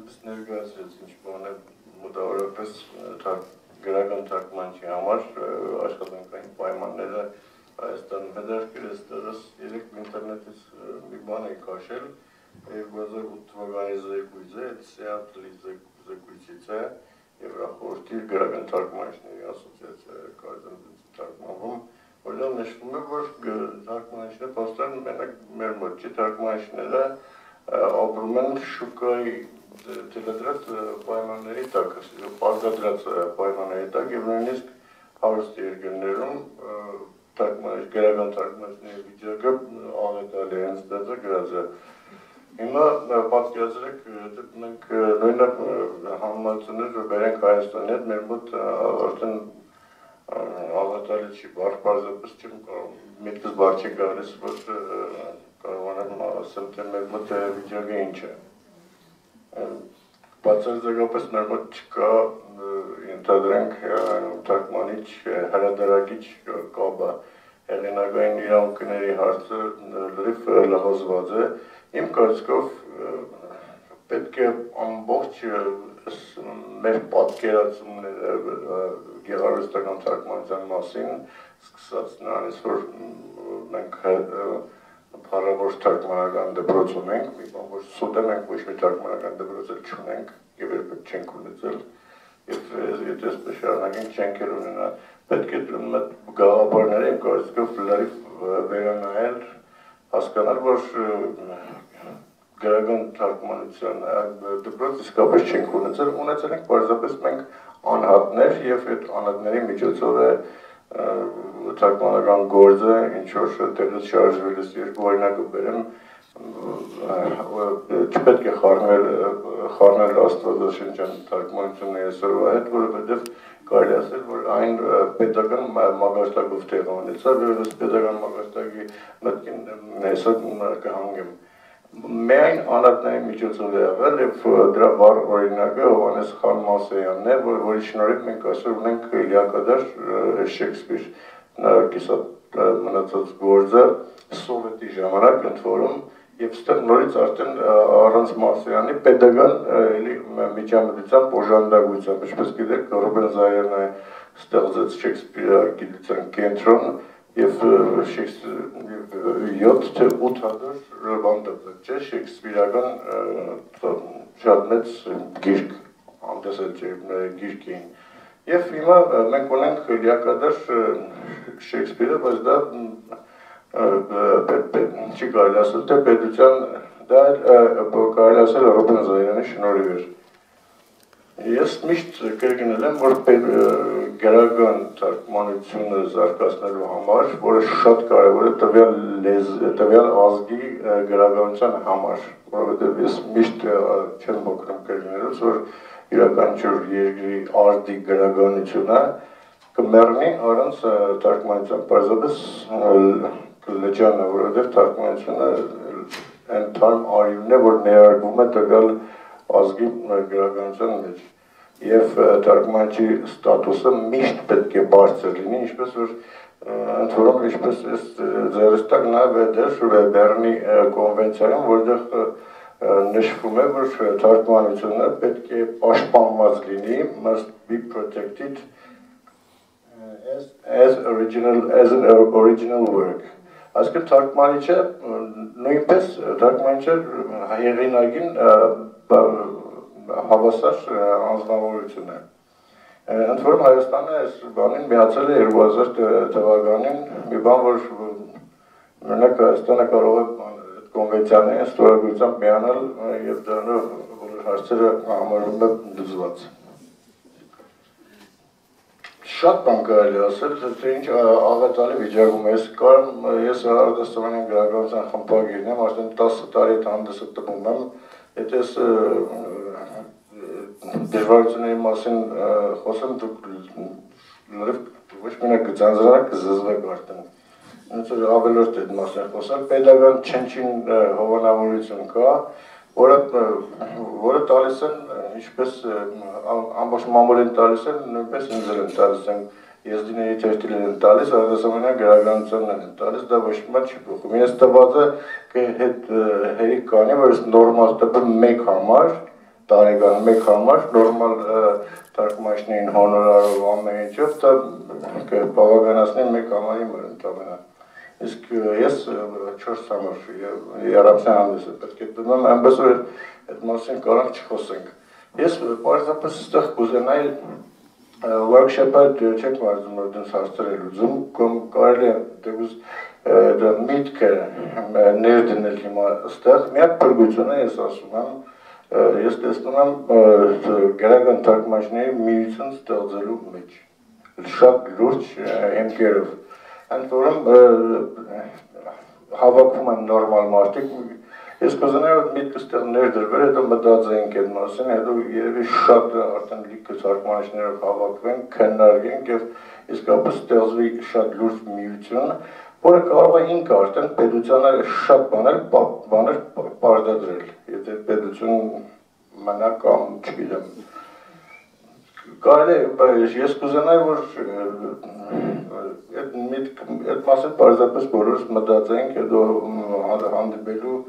Ես ներկայացրեց ինչ բան է մոտավորապես գրական թարգմանչի համար աշխատանքային պայմանները Հայաստանում հետաքրքիր է դեռս 3 ինտերնետից մի բան է քաշել 2008 թվականի զեկույց է, Սիաթլի զեկույցից է Եվրախորհրդի գրական թարգմանիչների ասոցիացիայի կազմակերպության թարգմանվում, որտեղ նշվում է, որ թարգմանիչները փաստորեն մենակ մեր մոտ չի թարգմանիչները ապրում են շուկայի թելադրած պայմանների տակ, պարտադրած պայմանների տակ եւ նույնիսկ հարուստ երկրներում գրական թարգմանիչների վիճակը աղետալի է, հենց դա գրած է։ Հիմա պատկերացրեք, մենք նույնը համեմատություններ բերենք Հայաստանի հետ, մեր մոտ արդեն աղետալի չի, պարզապես չեմ կարող, միտքս բար չի գալիս, որ կարողանամ ասել, թե մեր մոտ վիճակը ինչ է։ Բացարձակապես մեր մոտ չկա ընդհանրենք թարգմանիչ, հրատարակիչ կապը, հեղինակային իրավունքների հարցը լրիվ լղոզված է։ Իմ կարծիքով պետք է ամբողջ մեր պատկերացումները գեղարվեստական թարգմանության մասին, սկսած նրանից, որ մենք փառավոր թարգմանական դպրոց ունենք, մի բան որ սուտ է մենք ոչ մի թարգմանական դպրոց չունենք եւ երբեք չենք ունեցել եւ եթե այսպես շարունակենք չենք էլ ունենա պետք է գաղափարները իմ կարծիքով լրիվ վերանայել հասկանալ որ գրական թարգմանության դպրոց իսկապես չենք ունեցել ենք պարզապես մենք անհատներ եւ այդ անհատների միջոցով է թարգմանական գործը ինչ որ տեղից շարժվելուց երկու օրինակ բերեմ չպետք է խառնել աստվածաշնչյան թարգմանությունների այսօրվա հետ, որովհետև կարելի ասել, որ այն պետական մագարտակով տեղ ունեցավ, եւ այս պետական մագարտակի մտքին այսօր կհանգեմ։ Միայն անհատների միջոցով է եղել եւ դրա վառ օրինակը Հովհաննես Խանմասյանն է, որի շնորհիվ մենք այսօր ունենք լիակատար Շեքսպիր կիսատ մնացած գործը սովետի ժամանակ ընդ որում եւ ստեղ նորից արդեն առանց Մասյանի pedagogan միջամտությամբ օժանդակությամբ, ինչպես գիտեք, Ռուբեն Զարյանը ստեղծեց Շեքսպիրը գիտության կենտրոն եւ 7 թե 8 հազար բանդապետ չէ շեքսպիրական շատ մեծ գիրք ամտեսել գիրքին եւ հիմա մենք ունենք լիակատար Շեքսպիրը, բայց դա չի կարելի ասել, թե պետության դա կարելի ասել Ռուբեն Զարյանի շնորհիվ էր։ Ես միշտ կրկնել եմ, որ գրական թարգմանությունը զարգացնելու համար, որը շատ կարևոր է տվյալ ազգի գրականության համար, որովհետև ես միշտ չեմ հոգնում կրկնելուց, որ յուրաքանչյուր երկրի ազգի գրականությունը կմեռնի առանց թարգմանության, պարզապես լճանը, որովհետև թարգմանությունը այն թարմ արյունն է, որ ներարկվում է տվյալ ազգի գրականության մեջ եւ թարգմանչի ստատուսը միշտ պետք է բարձր լինի, ինչպես որ ընդ որում ինչպես ձեռս տակ նաեւ Բեռնի կոնվենցիայում, որտեղ նշվում է, որ թարգմանությունը պետք է պաշտպանված լինի, must be protected as an original work. Այսինքն թարգմանիչը նույնպես թարգմանիչը հեղինակին հավասար անձնավորություն է։ Ընդ որում Հայաստանը այս բանին միացել է 2000 թվականին, մի բան, որ մենակ Հայաստանը կարող է կոնվենցիաների ստորագրությամբ միանալ եւ դրանով բոլոր հարցերը համարվում է լուծված։ Շատ բան կարելի ասել, թե ինչ աղետալի վիճակում է։ Ես Արտասովանյան գրականության խմբագիրն եմ, արդեն 10 տարի այդ հանդեսը տպում եմ, եթե ես դժվարությունների մասին խոսեմ, դուք լրիվ ոչ մենակ կձանձրանաք, կզզվեք արդեն։ Ոնց որ ավելորդ այդ մասին խոսալ, pedagogan չնչին հովանավորություն կա, որը տալիս են, ինչպես ամբողջ մամուլին տալիս են, նույնպես ինձ են տալիս են, եզդիների թերթիլեր են տալիս, Արտասովանյան գրականությանն են տալիս, դա ոչ մի չի փոխում։ Ես տված է հետ հերիք կանի, որ ես նորմալ տպեմ մեկ համար, տարեկան մեկ համար, նորմալ թարգմանիչներին հոնորարով ամեն ինչով, դա բավականացնի մեկ համարի մր ընդամենը։ Իսկ ես 4 համար Երամսյան հանդեսը պետք է դնում, այնպես որ այդ մասին կարանք չխոսենք։ Ես պարզապես ստեղ կուզենայի workshop-ը չեք մարզում, որ դենց հարցեր է լուծում, կամ կարելի է դա միտքը ներդնել հիմա ստեղ, միակ փրկությունը ես ասում եմ, ես տեսնում եմ գրական թարգմանիչների միություն ստեղծելու մեջ, շատ լուրջ հիմքերով, ընդ որում հավաքվում են նորմալ մարդիկ, ես կուզենայի որ միտքը ստեղ ներդրվել, հետո մտածենք այդ մասին, հետո երևի շատ արդեն լիքը թարգմանիչներով հավաքվենք, քննարկենք եւ իսկապես ստեղծվի շատ լուրջ միություն, որը կարող է ինքը արդեն պետությանը շատ բաներ պարտադրել, եթե պետություն մնա կամ չգիտեմ։ Կարելի է, ես կուզենայի, որ այդ մասին պարզապես բոլորս մտածենք, հետո հանդիպելու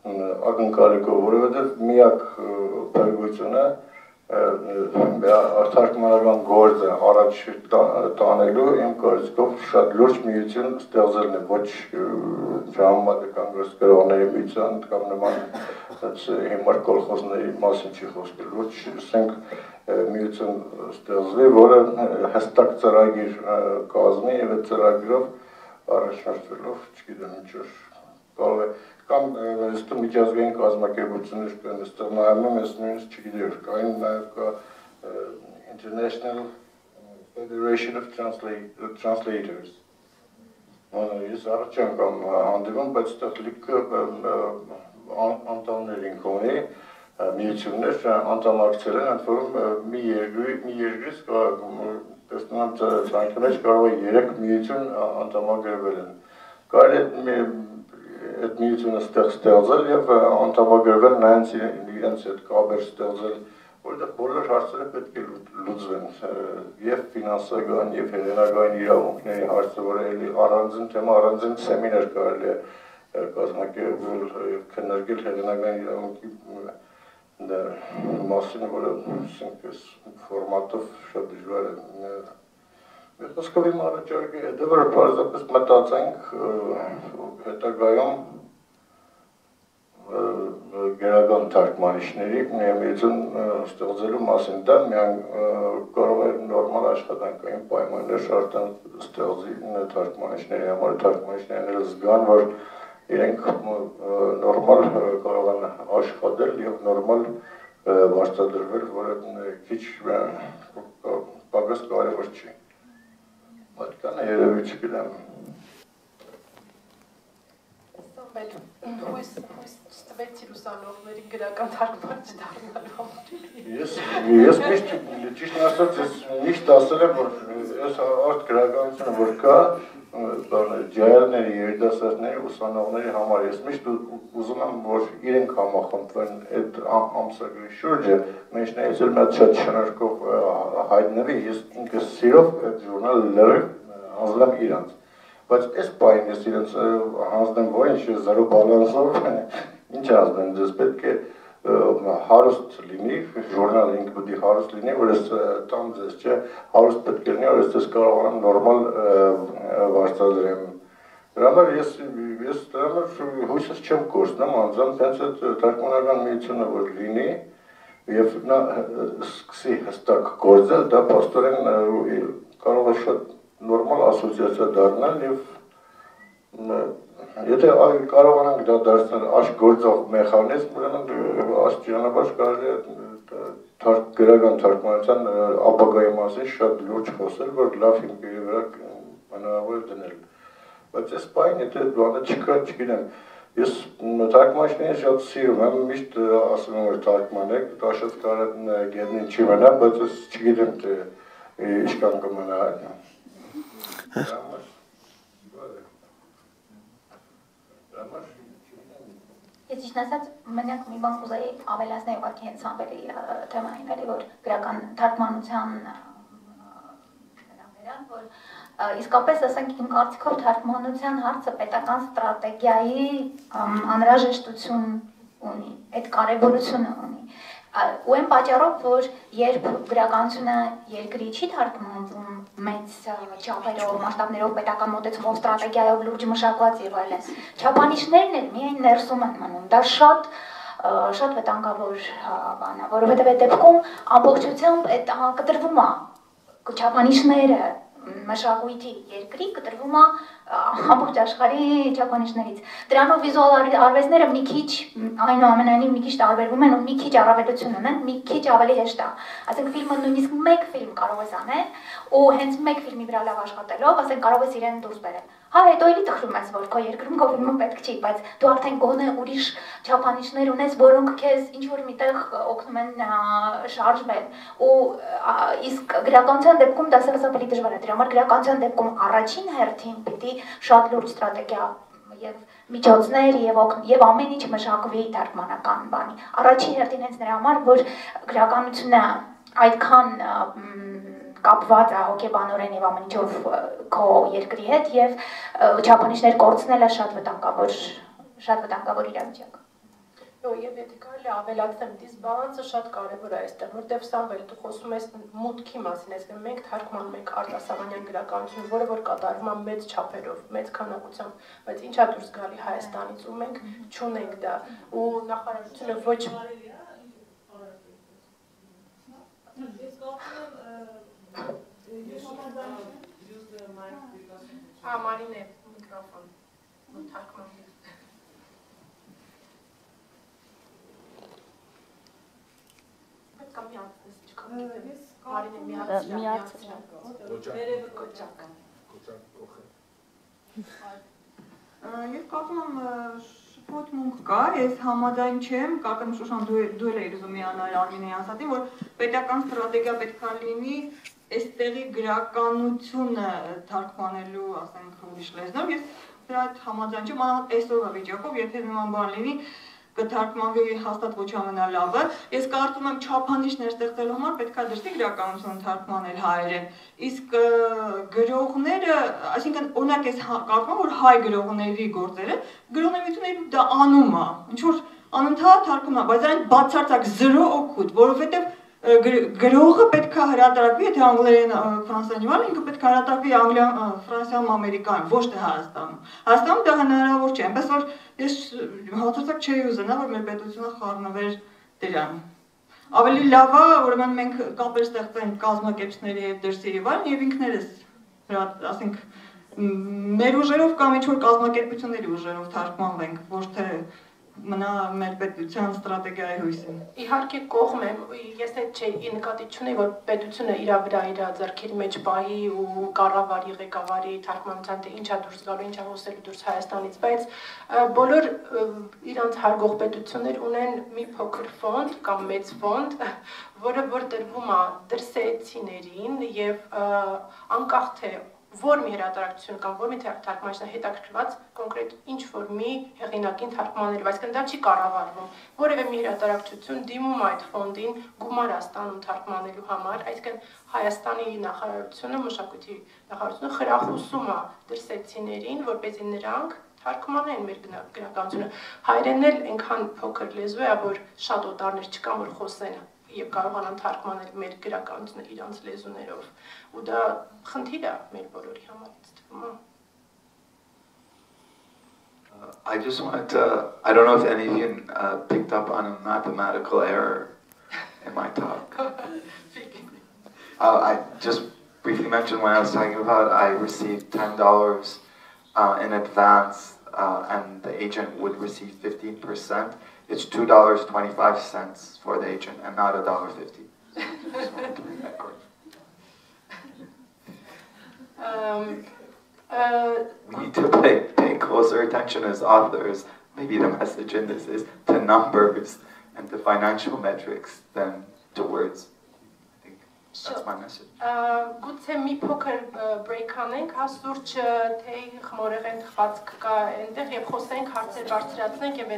ակնկալիքով, որովհետև միակ փրկությունը թարգմանական գործը առաջ տանելու իմ կարծիքով շատ լուրջ միություն ստեղծելն է, ոչ ժամանակական գործգրողների միության կամ նման հիմար կոլխոզների մասին չի խոսքը, լուրջ ասենք միություն ստեղծվի, որը հստակ ծրագիր կազմի եւ այդ ծրագրով առաջնորդվելով, չգիտեմ ինչ որ կարող է կամ այստեղ միջազգային կազմակերպություններ կան, այստեղ նայում ես նույնիսկ չգիտեմ, կային նաև կա International Federation of Translators։ Ես առաջ անգամ հանդիպում, բայց այստեղ լիքը անդամներ ինքնի միություններ անդամակցել են, ընդ որում մի երկրից տեսնում եմ ցանկի մեջ կարող է 3 միություն անդամագրվել են։ Կարելի է այդ միությունը ստեղծել եւ անդամագրվել նրանց իրենց այդ կապեր ստեղծել, որտեղ բոլոր հարցերը պետք է լուծվեն, եւ ֆինանսական, եւ հեղինակային իրավունքների հարցը, որը էլի առանձին թեմա, առանձին սեմինար կարելի է կազմակերպել եւ քննարկել հեղինակային իրավունքի մասին, որը այսպես ֆորմատով շատ դժվար է։ Մեր խոսքով իմ առաջարկը է, որ պարզապես մտածենք հետագայում գրական թարգմանիչների միություն ստեղծելու մասին, դա միայն կարող է նորմալ աշխատանքային պայմաններ արդեն ստեղծի թարգմանիչների համար, թարգմանիչներն զգան, որ իրենք նորմալ կարող են աշխատել եւ նորմալ վարձատրվել, որը քիչ պակաս կարևոր չի։ Մատկանը երևի չգիտեմ։ Հույս տվեցի լուսանողների գրական թարգմանիչ դառնալու համար։ Ես ճիշտ ասած, ես միշտ ասել եմ, որ ես արտ գրականությունը, որ կա, ջայլների, երիտասարդների, ուսանողների համար, ես միշտ ուզում եմ, որ իրենք համախմբվեն այդ ամսագրի շուրջը, մեջներից էլ մեծ շատ շնորհքով հայտնվի, ես ինքս սիրով այդ ժուրնալը լրիվ հանձնեմ իրանց։ Բայց այս պահին ես իրենց հանձնեմ ոչ, զրո բալանսով, ինչ հանձնեմ, ձեզ պետք է հարուստ լինի, ժուրնալը ինքը պետք է հարուստ լինի, որ ես տամ ձեզ, չէ, հարուստ պետք է լինի, որ ես ձեզ կարողանամ նորմալ վարձատրեմ։ Դրա համար ես հույսս չեմ կորցնում, անձամբ հենց այդ թարգմանական միությունը որ լինի եւ նա սկսի հստակ գործել, դա փաստորեն կարող է շատ նորմալ ասոցիացիա դառնալ եւ եթե կարողանանք դա դարձնել աշխգործող մեխանիզմ, ուրեմն աստիճանաբար կարելի է գրական թարգմանության ապագայի մասին շատ լուրջ խոսել, որ լավ հիմքերի վրա հնարավոր է դնել։ Բայց այս պահին եթե բանը չկա, չգիտեմ, ես թարգմանիչներին շատ սիրում եմ, միշտ ասում եմ, որ թարգմանեք, դա շատ կարետ գետնին չի մնա, բայց ես չգիտեմ, թե ինչքան կմնա։ Ես ճիշտ ասած, մենակ մի բան կուզեի ավելացնել ուղղակի հենց ամբերի թեմային էլի, որ գրական թարգմանության վերան, որ իսկապես ասենք իմ կարծիքով թարգմանության հարցը պետական ստրատեգիայի անհրաժեշտություն ունի, այդ կարևորությունը ունի։ Ու այն պատճառով, որ երբ գրականությունը երկրի չի թարգմանվում մեծ չափերով, մասշտաբներով, պետական մոտեցումով, ստրատեգիայով, լուրջ մշակված եւ այլն, չափանիշներն էլ միայն ներսում են մնում։ Դա շատ վտանգավոր բան է, որովհետեւ այդ դեպքում ամբողջությամբ այդ կտրվում է չափանիշները մշակույթի երկրի կտրվում է ամբողջ աշխարհի չափանիշներից։ Դրանով վիզուալ արվեստները մի քիչ այնուամենայնիվ մի քիչ տարբերվում են ու մի քիչ առավելություն ունեն, մի քիչ ավելի հեշտ է։ Ասենք ֆիլմը նույնիսկ մեկ ֆիլմ կարող ես անել ու հենց մեկ ֆիլմի վրա լավ աշխատելով, ասենք կարող ես իրեն դուրս բերել։ Հա, հետո էլի տխրում ես, որ քո երկրում քո ֆիլմը պետք չի, բայց դու արդեն գոնե ուրիշ չափանիշներ ունես, որոնք քեզ ինչ որ միտեղ օգնում են շարժվել։ Ու իսկ գրականության դեպքում դա սարսափելի դժվար է։ Դրա համար գրականության դեպքում առաջին հերթին պիտի շատ լուրջ ստրատեգիա եւ միջոցներ եւ ամեն ինչ մշակվի թարգմանական բանի։ Առաջին հերթին հենց նրա համար, որ գրականությունը այդքան կապված է հոգեբանորեն եւ ամեն ինչով քո երկրի հետ եւ չափանիշներ կորցնելը շատ վտանգավոր իրավիճակ։ Եվ եթե կարելի ավելացնեմ, դիսբալանսը շատ կարևոր է այստեղ, որտեղ Սամվել դու խոսում ես մուտքի մասին, այսինքն մենք թարգմանում ենք արտասահմանյան գրականություն, որը որ կատարվում է մեծ չափերով, մեծ քանակությամբ, բայց ինչա դուրս գալի Հայաստանից ու մենք չունենք դա, ու նախարարությունը ոչ Մարինե միկրոֆոն թարգմանվի Ես կարծում եմ շփոթ մունք կա, ես համաձայն չեմ, կարծեմ Շուշան դու էլ էիր ուզում միանալ Արմինեի ասածին, որ պետական ստրատեգիա պետք է լինի այստեղի գրականությունը թարգմանելու, ասենք, ուրիշ լեզվով, ես դրա հետ համաձայն չեմ, մանավանդ այսօրվա վիճակով, եթե նման բան լինի, կթարգմանվի հաստատ ոչ ամենալավը։ Ես կարծում եմ չափանիշներ ստեղծելու համար պետք է դրսի գրականություն թարգմանել հայերեն։ Իսկ գրողները, այսինքն օրինակ ես կարծում եմ, որ հայ գրողների գործերը, գրողների դա անում է, ինչ որ անընդհատ թարգմանում է, բայց այն բացարձակ 0 օգուտ, որովհետև գրողը պետք է հրատարակվի, եթե անգլերեն ֆրանսերեն իմանալ, ինքը պետք է հրատարակվի Անգլիայում, Ֆրանսիայում, Ամերիկայում, ոչ թե Հայաստանում։ Հայաստանում դա հնարավոր չէ, այնպես որ ես հաստատ չէի ուզենա, որ մեր պետությունը խառնվեր դրան։ Ավելի լավ է, ուրեմն մենք կապեր ստեղծենք կազմակերպիչների հետ դրսի եւ այլն եւ ինքներս, ասենք, մեր ուժերով կամ ինչ-որ կազմակերպությունների ուժերով թարգմանվենք, ոչ թե մնա մեր պետության ստրատեգիայի հույսին։ Իհարկե կողմ եմ, ես այդ չի նկատի չունեի, որ պետությունը իր վրա իր ձեռքերի մեջ պահի ու կառավարի, ղեկավարի թարգմանության թե ինչա դուրս գալու, ինչա հոսելու դուրս Հայաստանից, բայց բոլոր իրանց հարգող պետություններ ունեն մի փոքր ֆոնդ կամ մեծ ֆոնդ, որը որ տրվում է դրսեցիներին եւ անկախ թե որ մի հրատարակություն կամ որ մի թարգմանիչն հետաքրքրված կոնկրետ ինչ որ մի հեղինակին թարգմանելու, այսինքն դա չի կառավարվում, որևէ մի հրատարակություն դիմում այդ ֆոնդին գումար է ստանում թարգմանելու համար, այսինքն Հայաստանի նախարարությունը, մշակույթի նախարարությունը խրախուսում է դրսեցիներին, որպեսզի նրանք թարգմանեն մեր գրականությունը։ Հայերենն էլ այնքան փոքր լեզու է, որ շատ օտարներ չկան, որ խոսեն եւ կարողանան թարգմանել մեր գրականությունը իրանց լեզուներով ու դա խնդիր է մեր բոլորի համար ինձ թվում է I just wanted to, I don't know if any of you picked up on a mathematical error in my talk. I just briefly mentioned when I was talking about I received $10 in advance and the agent would receive 15%. It's $2.25 for the agent and not $1.50. Just wanted to bring that we need to pay closer attention as authors. Maybe the message in this is to numbers and to financial metrics than to words. I think that's my message. Գուցե մի փոքր break անենք, հասուրջ թե խմորեղեն խվածք կա այնտեղ եւ խոսենք հարցեր բարձրացնենք եւ